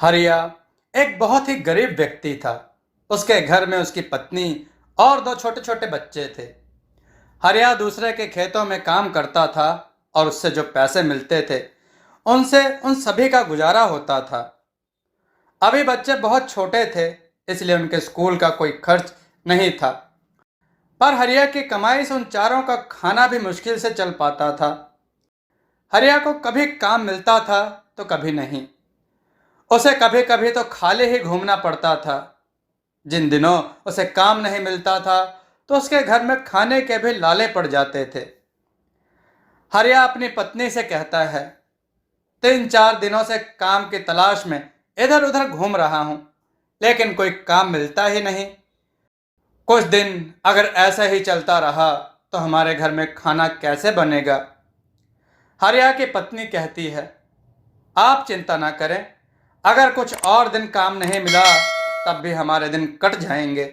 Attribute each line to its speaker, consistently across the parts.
Speaker 1: हरिया एक बहुत ही गरीब व्यक्ति था। उसके घर में उसकी पत्नी और दो छोटे छोटे बच्चे थे। हरिया दूसरे के खेतों में काम करता था और उससे जो पैसे मिलते थे उनसे उन सभी का गुजारा होता था। अभी बच्चे बहुत छोटे थे, इसलिए उनके स्कूल का कोई खर्च नहीं था। पर हरिया की कमाई से उन चारों का खाना भी मुश्किल से चल पाता था। हरिया को कभी काम मिलता था तो कभी नहीं। उसे कभी कभी तो खाली ही घूमना पड़ता था। जिन दिनों उसे काम नहीं मिलता था तो उसके घर में खाने के भी लाले पड़ जाते थे। हरिया अपनी पत्नी से कहता है, 3-4 दिनों से काम की तलाश में इधर उधर घूम रहा हूं, लेकिन कोई काम मिलता ही नहीं। कुछ दिन अगर ऐसा ही चलता रहा तो हमारे घर में खाना कैसे बनेगा। हरिया की पत्नी कहती है, आप चिंता ना करें, अगर कुछ और दिन काम नहीं मिला तब भी हमारे दिन कट जाएंगे।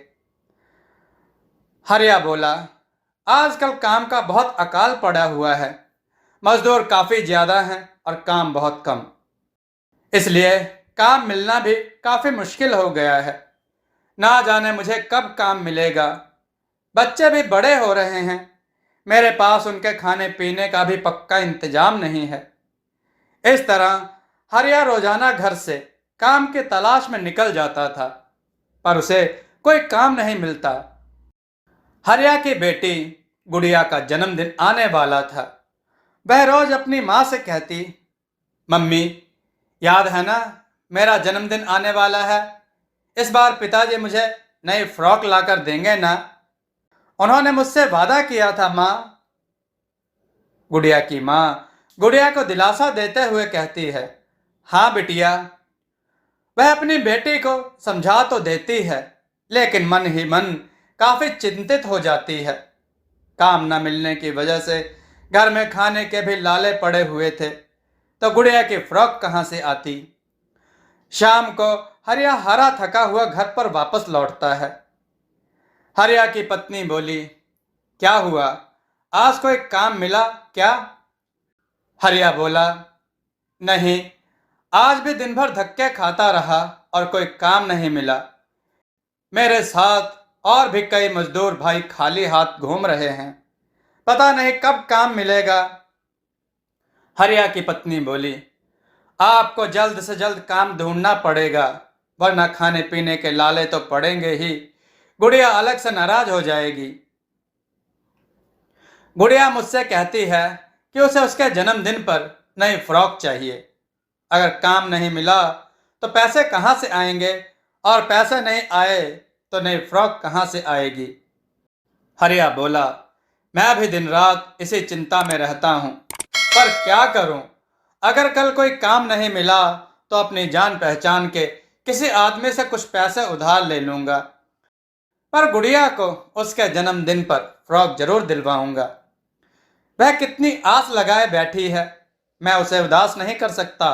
Speaker 1: हरिया बोला, आजकल काम का बहुत अकाल पड़ा हुआ है। मजदूर काफी ज्यादा हैं और काम बहुत कम, इसलिए काम मिलना भी काफी मुश्किल हो गया है। ना जाने मुझे कब काम मिलेगा। बच्चे भी बड़े हो रहे हैं, मेरे पास उनके खाने पीने का भी पक्का इंतजाम नहीं है। इस तरह हरिया रोजाना घर से काम की तलाश में निकल जाता था, पर उसे कोई काम नहीं मिलता। हरिया की बेटी गुड़िया का जन्मदिन आने वाला था। वह रोज अपनी माँ से कहती, मम्मी, याद है ना, मेरा जन्मदिन आने वाला है। इस बार पिताजी मुझे नई फ्रॉक लाकर देंगे ना। उन्होंने मुझसे वादा किया था माँ। गुड़िया की माँ गुड़िया को दिलासा देते हुए कहती है, हाँ बिटिया। वह अपनी बेटी को समझा तो देती है, लेकिन मन ही मन काफी चिंतित हो जाती है। काम न मिलने की वजह से घर में खाने के भी लाले पड़े हुए थे, तो गुड़िया की फ्रॉक कहाँ से आती। शाम को हरिया हरा थका हुआ घर पर वापस लौटता है। हरिया की पत्नी बोली, क्या हुआ, आज कोई काम मिला क्या? हरिया बोला, नहीं, आज भी दिन भर धक्के खाता रहा और कोई काम नहीं मिला। मेरे साथ और भी कई मजदूर भाई खाली हाथ घूम रहे हैं, पता नहीं कब काम मिलेगा। हरिया की पत्नी बोली, आपको जल्द से जल्द काम ढूंढना पड़ेगा, वरना खाने पीने के लाले तो पड़ेंगे ही। गुड़िया अलग से नाराज हो जाएगी। गुड़िया मुझसे कहती है कि उसे उसके जन्मदिन पर नई फ्रॉक चाहिए। अगर काम नहीं मिला तो पैसे कहाँ से आएंगे, और पैसे नहीं आए तो नई फ्रॉक कहाँ से आएगी। हरिया बोला, मैं भी दिन रात इसी चिंता में रहता हूँ, पर क्या करूँ। अगर कल कोई काम नहीं मिला तो अपनी जान पहचान के किसी आदमी से कुछ पैसे उधार ले लूंगा, पर गुड़िया को उसके जन्मदिन पर फ्रॉक जरूर दिलवाऊंगा। वह कितनी आस लगाए बैठी है, मैं उसे उदास नहीं कर सकता।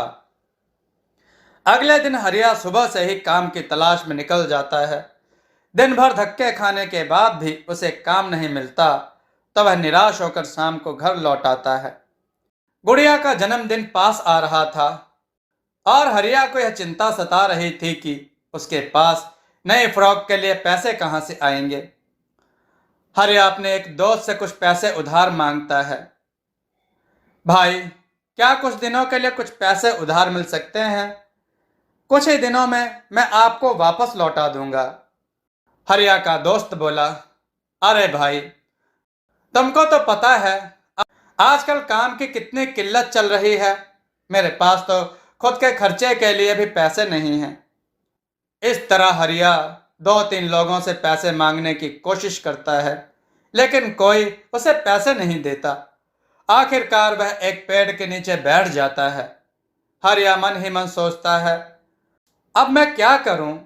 Speaker 1: अगले दिन हरिया सुबह से ही काम की तलाश में निकल जाता है। दिन भर धक्के खाने के बाद भी उसे काम नहीं मिलता, तो वह निराश होकर शाम को घर लौट आता है। गुड़िया का जन्मदिन पास आ रहा था और हरिया को यह चिंता सता रही थी कि उसके पास नए फ्रॉक के लिए पैसे कहाँ से आएंगे। हरिया अपने एक दोस्त से कुछ पैसे उधार मांगता है। भाई, क्या कुछ दिनों के लिए कुछ पैसे उधार मिल सकते हैं? कुछ ही दिनों में मैं आपको वापस लौटा दूंगा। हरिया का दोस्त बोला, अरे भाई, तुमको तो पता है आजकल काम की कितनी किल्लत चल रही है। मेरे पास तो खुद के खर्चे के लिए भी पैसे नहीं हैं। इस तरह हरिया 2-3 लोगों से पैसे मांगने की कोशिश करता है, लेकिन कोई उसे पैसे नहीं देता। आखिरकार वह एक पेड़ के नीचे बैठ जाता है। हरिया मन ही मन सोचता है, अब मैं क्या करूं?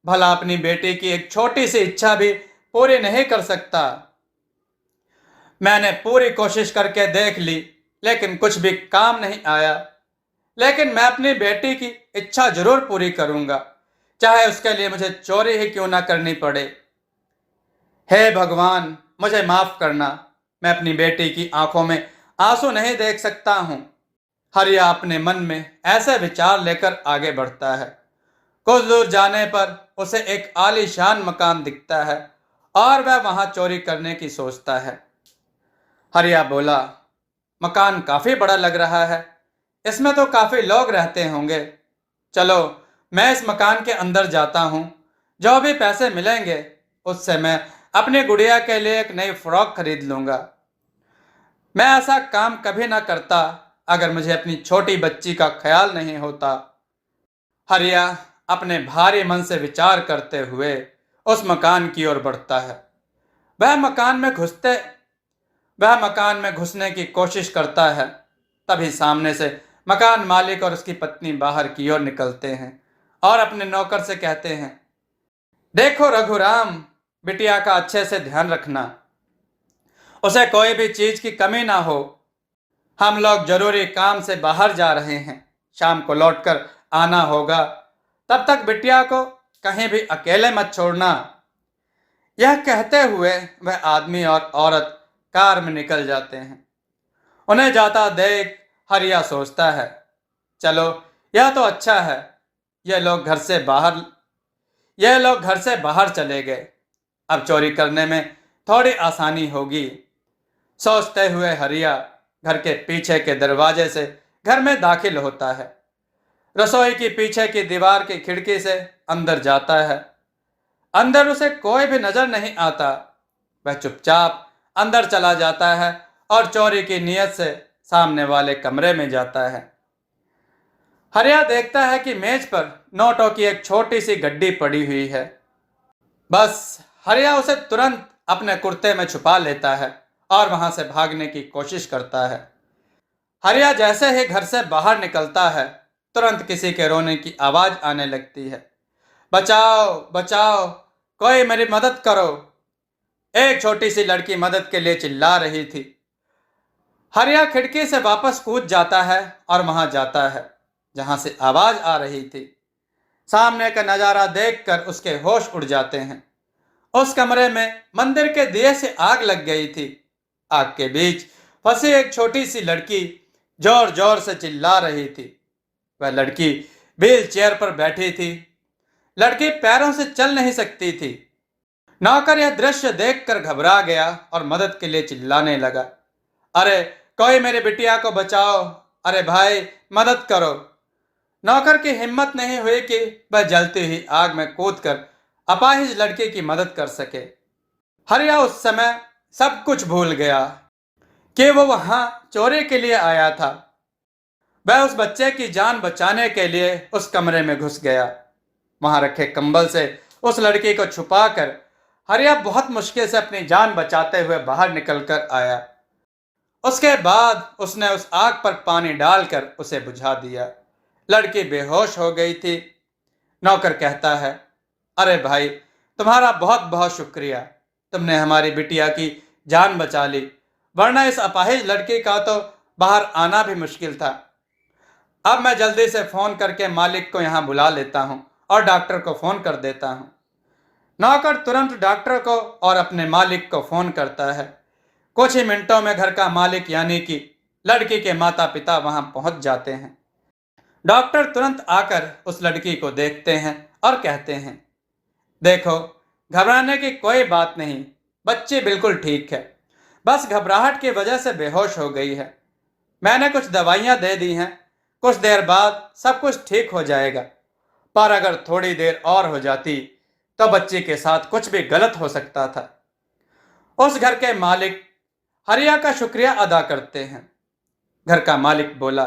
Speaker 1: भला अपनी बेटी की एक छोटी सी इच्छा भी पूरी नहीं कर सकता। मैंने पूरी कोशिश करके देख ली, लेकिन कुछ भी काम नहीं आया। लेकिन मैं अपनी बेटी की इच्छा जरूर पूरी करूंगा, चाहे उसके लिए मुझे चोरी ही क्यों ना करनी पड़े। हे भगवान, मुझे माफ करना, मैं अपनी बेटी की आंखों में आंसू नहीं देख सकता हूं। हरिया अपने मन में ऐसे विचार लेकर आगे बढ़ता है। कुछ दूर जाने पर उसे एक आलीशान मकान दिखता है और वह वहां चोरी करने की सोचता है। हरिया बोला, मकान काफी बड़ा लग रहा है, इसमें तो काफी लोग रहते होंगे। चलो, मैं इस मकान के अंदर जाता हूँ। जो भी पैसे मिलेंगे उससे मैं अपनी गुड़िया के लिए एक नई फ्रॉक खरीद लूंगा। मैं ऐसा काम कभी ना करता अगर मुझे अपनी छोटी बच्ची का ख्याल नहीं होता। हरिया अपने भारी मन से विचार करते हुए उस मकान की ओर बढ़ता है। वह मकान में घुसते वह मकान में घुसने की कोशिश करता है। तभी सामने से मकान मालिक और उसकी पत्नी बाहर की ओर निकलते हैं और अपने नौकर से कहते हैं, देखो रघुराम, बिटिया का अच्छे से ध्यान रखना, उसे कोई भी चीज की कमी ना हो। हम लोग जरूरी काम से बाहर जा रहे हैं, शाम को लौटकर आना होगा। तब तक बिटिया को कहीं भी अकेले मत छोड़ना। यह कहते हुए वह आदमी और औरत कार में निकल जाते हैं। उन्हें जाता देख हरिया सोचता है, चलो, यह तो अच्छा है, यह लोग घर से बाहर यह लोग घर से बाहर चले गए। अब चोरी करने में थोड़ी आसानी होगी। सोचते हुए हरिया घर के पीछे के दरवाजे से घर में दाखिल होता है। रसोई की पीछे की दीवार की खिड़की से अंदर जाता है। अंदर उसे कोई भी नजर नहीं आता। वह चुपचाप अंदर चला जाता है और चोरी की नीयत से सामने वाले कमरे में जाता है। हरिया देखता है कि मेज पर नोटों की एक छोटी सी गड्डी पड़ी हुई है। बस हरिया उसे तुरंत अपने कुर्ते में छुपा लेता है और वहां से भागने की कोशिश करता है। हरिया जैसे ही घर से बाहर निकलता है, तुरंत किसी के रोने की आवाज आने लगती है। बचाओ बचाओ, कोई मेरी मदद करो। एक छोटी सी लड़की मदद के लिए चिल्ला रही थी। हरिया खिड़की से वापस कूद जाता है और वहां जाता है जहां से आवाज आ रही थी। सामने का नजारा देखकर उसके होश उड़ जाते हैं। उस कमरे में मंदिर के दिए से आग लग गई थी। आग के बीच फंसी एक छोटी सी लड़की जोर जोर से चिल्ला रही थी। वह लड़की व्हील चेयर पर बैठी थी। लड़की पैरों से चल नहीं सकती थी। नौकर यह दृश्य देखकर घबरा गया और मदद के लिए चिल्लाने लगा, अरे कोई मेरी बिटिया को बचाओ, अरे भाई मदद करो। नौकर की हिम्मत नहीं हुई कि वह जलती हुई आग में कूदकर अपाहिज लड़की की मदद कर सके। हरिया उस समय सब कुछ भूल गया कि वो वहां चोरी के लिए आया था। वह उस बच्चे की जान बचाने के लिए उस कमरे में घुस गया। वहां रखे कंबल से उस लड़की को छुपाकर हरिया बहुत मुश्किल से अपनी जान बचाते हुए बाहर निकलकर आया। उसके बाद उसने उस आग पर पानी डालकर उसे बुझा दिया। लड़की बेहोश हो गई थी। नौकर कहता है, अरे भाई, तुम्हारा बहुत बहुत शुक्रिया, तुमने हमारी बिटिया की जान बचा ली, वरना इस अपाहिज लड़की का तो बाहर आना भी मुश्किल था। अब मैं जल्दी से फोन करके मालिक को यहाँ बुला लेता हूँ और डॉक्टर को फोन कर देता हूँ। नौकर तुरंत डॉक्टर को और अपने मालिक को फोन करता है। कुछ ही मिनटों में घर का मालिक यानी कि लड़की के माता पिता वहां पहुंच जाते हैं। डॉक्टर तुरंत आकर उस लड़की को देखते हैं और कहते हैं, देखो, घबराने की कोई बात नहीं, बच्ची बिल्कुल ठीक है, बस घबराहट की वजह से बेहोश हो गई है। मैंने कुछ दवाइयां दे दी हैं, कुछ देर बाद सब कुछ ठीक हो जाएगा। पर अगर थोड़ी देर और हो जाती तो बच्ची के साथ कुछ भी गलत हो सकता था। उस घर के मालिक हरिया का शुक्रिया अदा करते हैं। घर का मालिक बोला,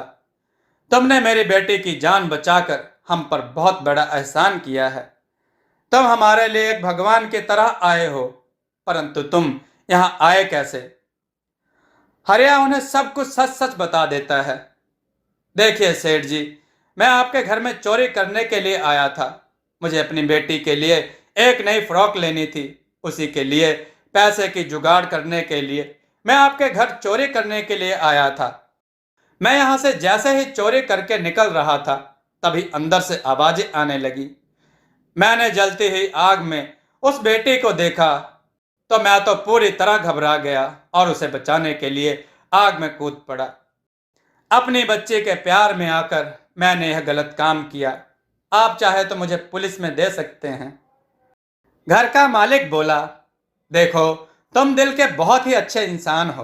Speaker 1: तुमने मेरी बेटी की जान बचाकर हम पर बहुत बड़ा एहसान किया है। तुम हमारे लिए एक भगवान की तरह आए हो, परंतु तुम यहाँ आए कैसे? हरिया उन्हें सब कुछ सच सच बता देता है। देखिए सेठ जी, मैं आपके घर में चोरी करने के लिए आया था। मुझे अपनी बेटी के लिए एक नई फ्रॉक लेनी थी। उसी के लिए पैसे की जुगाड़ करने के लिए मैं आपके घर चोरी करने के लिए आया था। मैं यहां से जैसे ही चोरी करके निकल रहा था, तभी अंदर से आवाजें आने लगी। मैंने जलती हुई आग में उस बेटी को देखा तो मैं तो पूरी तरह घबरा गया और उसे बचाने के लिए आग में कूद पड़ा। अपनी बच्ची के प्यार में आकर मैंने यह गलत काम किया। आप चाहे तो मुझे पुलिस में दे सकते हैं। घर का मालिक बोला, देखो, तुम दिल के बहुत ही अच्छे इंसान हो।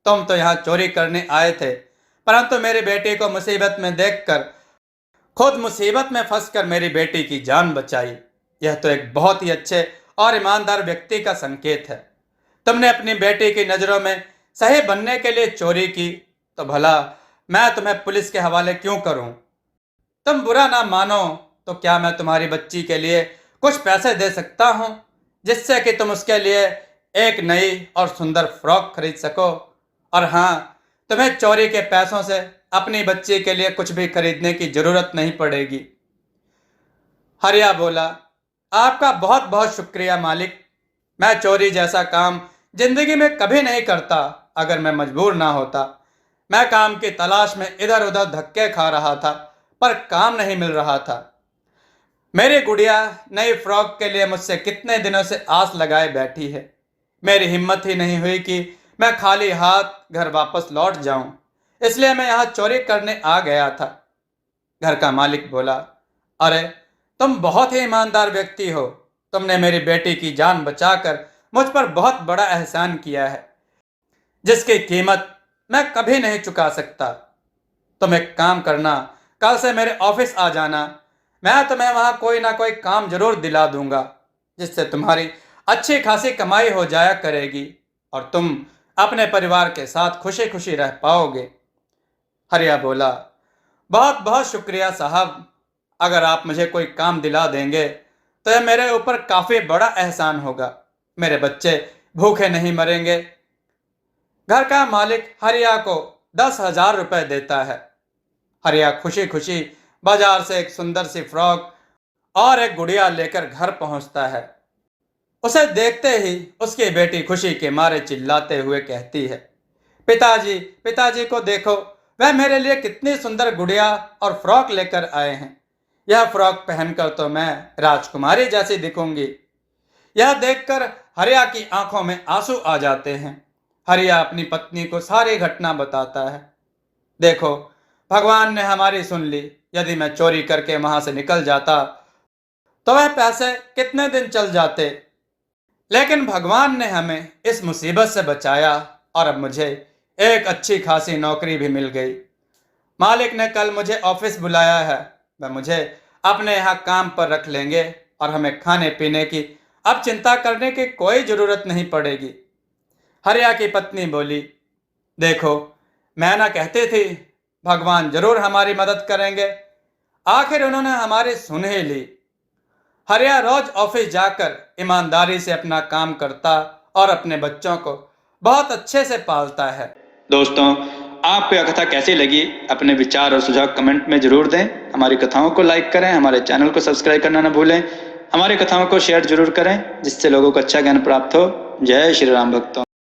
Speaker 1: तुम तो यहाँ चोरी करने आए थे, परंतु मेरी बेटी को मुसीबत में देखकर खुद मुसीबत में फंसकर मेरी बेटी की जान बचाई। यह तो एक बहुत ही अच्छे और ईमानदार व्यक्ति का संकेत है। तुमने अपनी बेटी की नज़रों में सही बनने के लिए चोरी की, तो भला मैं तुम्हें पुलिस के हवाले क्यों करूं? तुम बुरा ना मानो तो क्या मैं तुम्हारी बच्ची के लिए कुछ पैसे दे सकता हूं, जिससे कि तुम उसके लिए एक नई और सुंदर फ्रॉक खरीद सको। और हाँ, तुम्हें चोरी के पैसों से अपनी बच्ची के लिए कुछ भी खरीदने की जरूरत नहीं पड़ेगी। हरिया बोला, आपका बहुत बहुत शुक्रिया मालिक। मैं चोरी जैसा काम जिंदगी में कभी नहीं करता अगर मैं मजबूर ना होता। मैं काम की तलाश में इधर उधर धक्के खा रहा था, पर काम नहीं मिल रहा था। मेरी गुड़िया नई फ्रॉक के लिए मुझसे कितने दिनों से आस लगाए बैठी है। मेरी हिम्मत ही नहीं हुई कि मैं खाली हाथ घर वापस लौट जाऊं, इसलिए मैं यहाँ चोरी करने आ गया था। घर का मालिक बोला, अरे, तुम बहुत ही ईमानदार व्यक्ति हो। तुमने मेरी बेटी की जान बचाकर मुझ पर बहुत बड़ा एहसान किया है, जिसकी कीमत मैं कभी नहीं चुका सकता। तुम एक काम करना, कल से मेरे ऑफिस आ जाना। मैं तुम्हें वहां कोई ना कोई काम जरूर दिला दूंगा, जिससे तुम्हारी अच्छी खासी कमाई हो जाया करेगी और तुम अपने परिवार के साथ खुशी खुशी रह पाओगे। हरिया बोला, बहुत बहुत शुक्रिया साहब। अगर आप मुझे कोई काम दिला देंगे तो यह मेरे ऊपर काफी बड़ा एहसान होगा। मेरे बच्चे भूखे नहीं मरेंगे। घर का मालिक हरिया को 10,000 रुपए देता है। हरिया खुशी खुशी बाजार से एक सुंदर सी फ्रॉक और एक गुड़िया लेकर घर पहुंचता है। उसे देखते ही उसकी बेटी खुशी के मारे चिल्लाते हुए कहती है, पिताजी, पिताजी को देखो, वह मेरे लिए कितनी सुंदर गुड़िया और फ्रॉक लेकर आए हैं। यह फ्रॉक पहनकर तो मैं राजकुमारी जैसी दिखूंगी। यह देखकर हरिया की आंखों में आंसू आ जाते हैं। हरिया अपनी पत्नी को सारी घटना बताता है। देखो, भगवान ने हमारी सुन ली। यदि मैं चोरी करके वहां से निकल जाता तो वह पैसे कितने दिन चल जाते, लेकिन भगवान ने हमें इस मुसीबत से बचाया और अब मुझे एक अच्छी खासी नौकरी भी मिल गई। मालिक ने कल मुझे ऑफिस बुलाया है। वह मुझे अपने यहाँ काम पर रख लेंगे और हमें खाने पीने की अब चिंता करने की कोई जरूरत नहीं पड़ेगी। हरिया की पत्नी बोली, देखो, मैं ना कहती थी भगवान जरूर हमारी मदद करेंगे। आखिर उन्होंने हमारी सुन ही ली। हरिया रोज ऑफिस जाकर ईमानदारी से अपना काम करता और अपने बच्चों को बहुत अच्छे से पालता है। दोस्तों, आपको यह कथा कैसी लगी? अपने विचार और सुझाव कमेंट में जरूर दें। हमारी कथाओं को लाइक करें, हमारे चैनल को सब्सक्राइब करना न भूलें। हमारी कथाओं को शेयर जरूर करें, जिससे लोगों को अच्छा ज्ञान प्राप्त हो। जय श्री राम भक्तों।